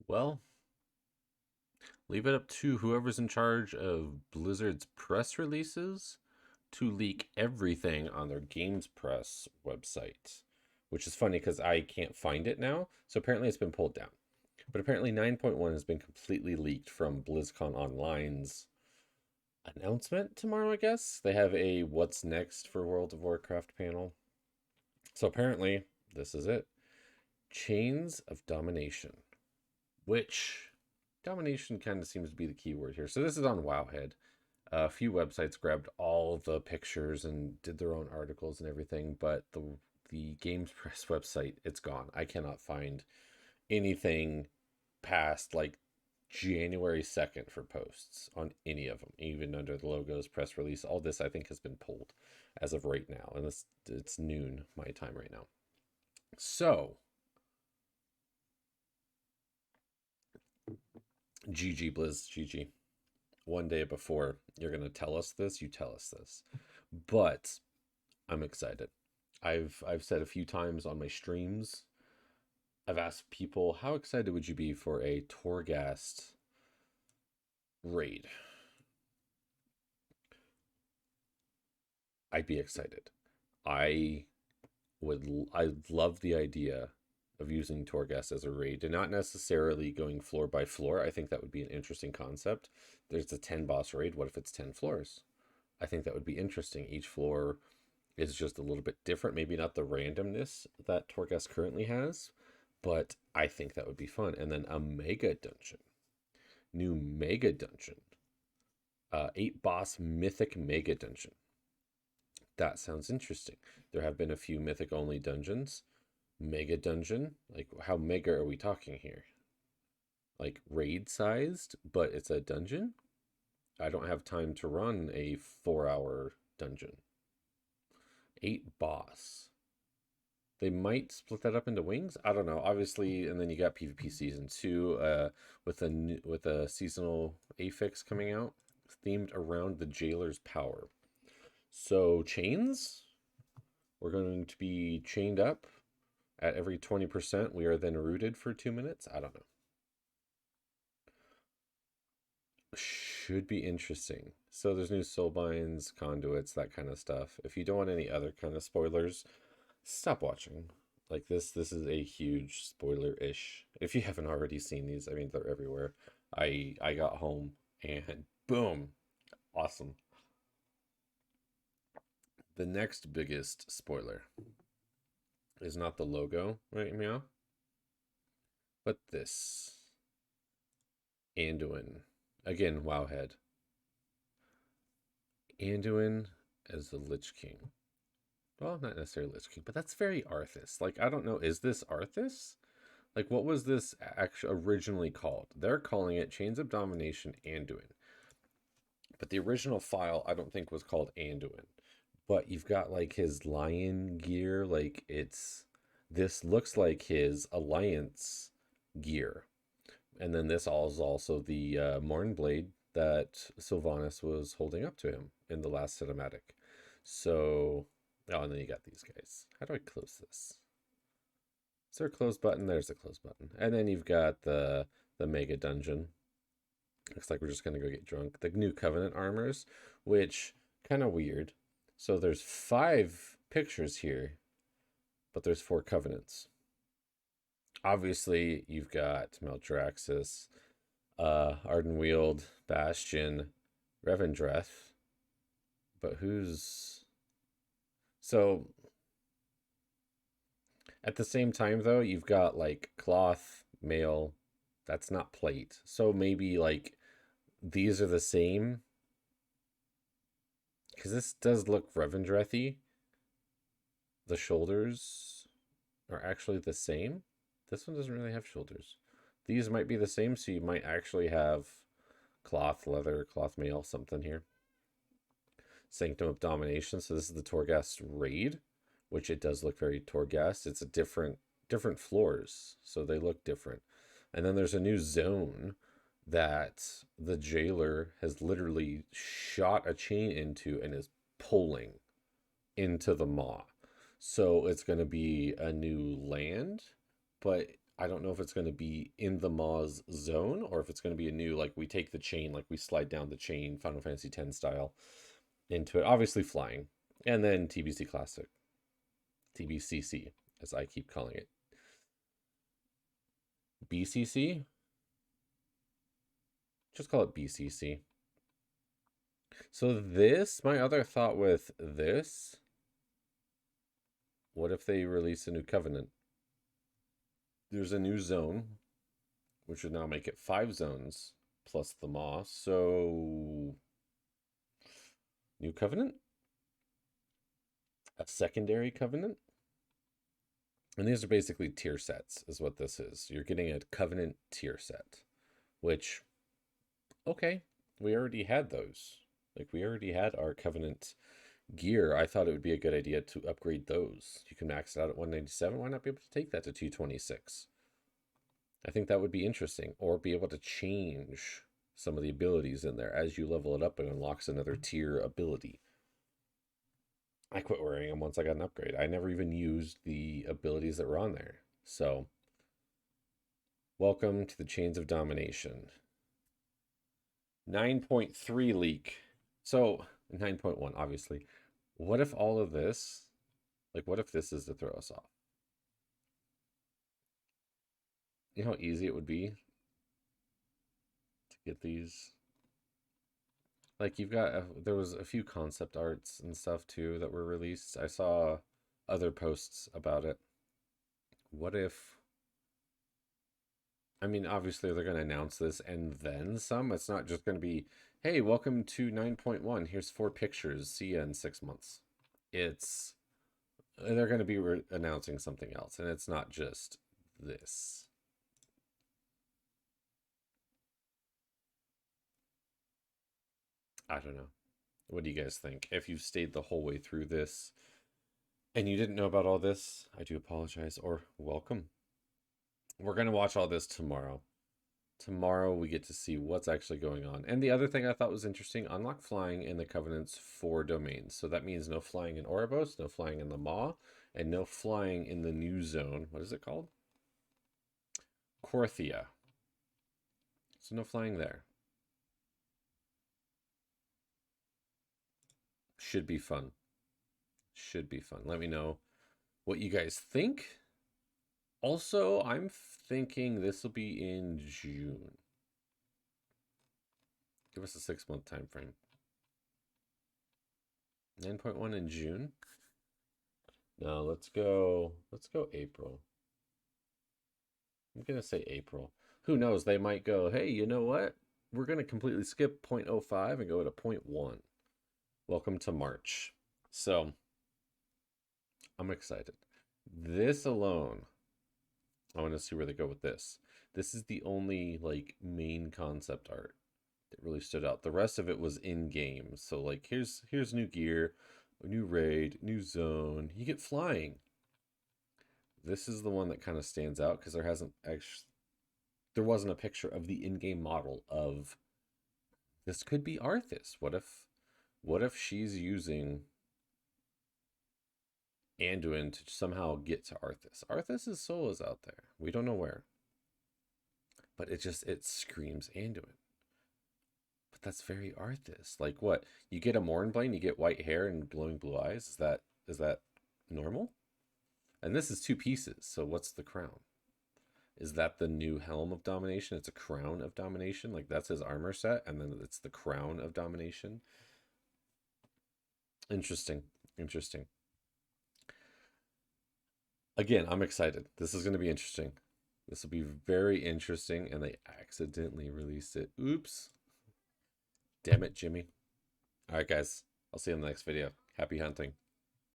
Well, leave it up to whoever's in charge of Blizzard's press releases to leak everything on their Games Press website, which is funny because I can't find it now. So apparently it's been pulled down. But apparently 9.1 has been completely leaked from BlizzCon Online's announcement tomorrow, I guess. They have a what's next for World of Warcraft panel. So apparently this is it. Chains of Domination, which domination kind of seems to be the key word here. So this is on Wowhead. A few websites grabbed all the pictures and did their own articles and everything, but the Games Press website, it's gone. I cannot find anything past like January 2nd for posts on any of them, even under the logos, press release. All this I think has been pulled as of right now, and it's noon my time right now. So GG Blizz, GG. One day before you're gonna tell us this, you tell us this. But I'm excited. I've said a few times on my streams, I've asked people how excited would you be for a Torghast raid? I'd be excited. I I love the idea of using Torghast as a raid and not necessarily going floor by floor. I think that would be an interesting concept. There's a 10 boss raid. What if it's 10 floors? I think that would be interesting. Each floor is just a little bit different. Maybe not the randomness that Torghast currently has, but I think that would be fun. And then a mega dungeon, new mega dungeon, 8 boss mythic mega dungeon. That sounds interesting. There have been a few mythic only dungeons. Mega dungeon, like how mega are we talking here? Like raid sized, but it's a dungeon? I don't have time to run a 4 hour dungeon. 8 boss. They might split that up into wings. I don't know. Obviously, and then you got PvP season 2 with a seasonal affix coming out themed around the jailer's power. So chains, we're going to be chained up at every 20%. We are then rooted for 2 minutes. I don't know. Should be interesting. So there's new soulbinds, conduits, that kind of stuff. If you don't want any other kind of spoilers, stop watching. Like this is a huge spoiler-ish. If you haven't already seen these, I mean they're everywhere. I got home and boom, awesome. The next biggest spoiler is not the logo right now, but this. Anduin. Again, Wowhead. Anduin as the Lich King. Well, not necessarily Lich King, but that's very Arthas. Like, I don't know, is this Arthas? Like, what was this actually originally called? They're calling it Chains of Domination Anduin. But the original file, I don't think, was called Anduin. But you've got, like, his lion gear. Like, this looks like his Alliance gear. And then this is also the Mornblade that Sylvanas was holding up to him in the last cinematic. So, oh, and then you got these guys. How do I close this? Is there a close button? There's a close button. And then you've got the mega dungeon. Looks like we're just gonna go get drunk. The new Covenant armors, which kind of weird. So there's 5 pictures here, but there's 4 covenants. Obviously, you've got Maldraxxus, Ardenweald, Bastion, Revendreth. But who's... So, at the same time, though, you've got, like, cloth, mail. That's not plate. So maybe, like, these are the same. Because this does look Revendrethy. The shoulders are actually the same. This one doesn't really have shoulders. These might be the same, so you might actually have cloth, leather, cloth mail, something here. Sanctum of Domination. So this is the Torghast raid, which it does look very Torghast. It's a different floors, so they look different. And then there's a new zone that the jailer has literally shot a chain into and is pulling into the maw. So it's going to be a new land, but I don't know if it's going to be in the Moz zone or if it's going to be a new, like we take the chain, like we slide down the chain, Final Fantasy X style into it. Obviously flying. And then TBC Classic, TBCC, as I keep calling it. BCC? Just call it BCC. So this, my other thought with this, what if they release a new Covenant? There's a new zone, which would now make it 5 zones plus the Maw. So, new Covenant? A secondary Covenant? And these are basically tier sets, is what this is. You're getting a Covenant tier set, which, okay, we already had those. Like, we already had our Covenant gear. I thought it would be a good idea to upgrade those. You can max it out at 197. Why not be able to take that to 226? I think that would be interesting. Or be able to change some of the abilities in there. As you level it up, it unlocks another tier ability. I quit wearing them once I got an upgrade. I never even used the abilities that were on there. So, welcome to the Chains of Domination. 9.3 leak. So, 9.1, obviously. What if all of this, like, what if this is to throw us off? You know how easy it would be to get these? Like, you've got, there was a few concept arts and stuff too that were released. I saw other posts about it. What if, I mean, obviously they're going to announce this and then some. It's not just going to be, hey, welcome to 9.1. Here's 4 pictures. See ya in 6 months. It's, they're going to be announcing something else. And it's not just this. I don't know. What do you guys think? If you've stayed the whole way through this and you didn't know about all this, I do apologize, or welcome. We're going to watch all this tomorrow. Tomorrow we get to see what's actually going on. And the other thing I thought was interesting, unlock flying in the Covenant's 4 domains. So that means no flying in Oribos, no flying in the Maw, and no flying in the new zone. What is it called? Korthia. So no flying there. Should be fun. Should be fun. Let me know what you guys think. Also, I'm thinking this will be in June. Give us a 6-month time frame. 9.1 in June. No, let's go April. I'm gonna say April. Who knows? They might go, hey, you know what? We're gonna completely skip 0.05 and go to 0.1. Welcome to March. So I'm excited. This alone, I want to see where they go with this. This is the only like main concept art that really stood out. The rest of it was in game. So like here's new gear, a new raid, new zone. You get flying. This is the one that kind of stands out because there wasn't a picture of the in-game model of this. Could be Arthas. What if she's using Anduin to somehow get to Arthas? Arthas's soul is out there. We don't know where. But it screams Anduin. But that's very Arthas. Like what? You get a Mournblade, you get white hair and glowing blue eyes. Is that normal? And this is 2 pieces. So what's the crown? Is that the new helm of domination? It's a crown of domination. Like that's his armor set, and then it's the crown of domination. Interesting. Again, I'm excited. This is going to be interesting. This will be very interesting, and they accidentally released it. Oops. Damn it, Jimmy. All right, guys. I'll see you in the next video. Happy hunting.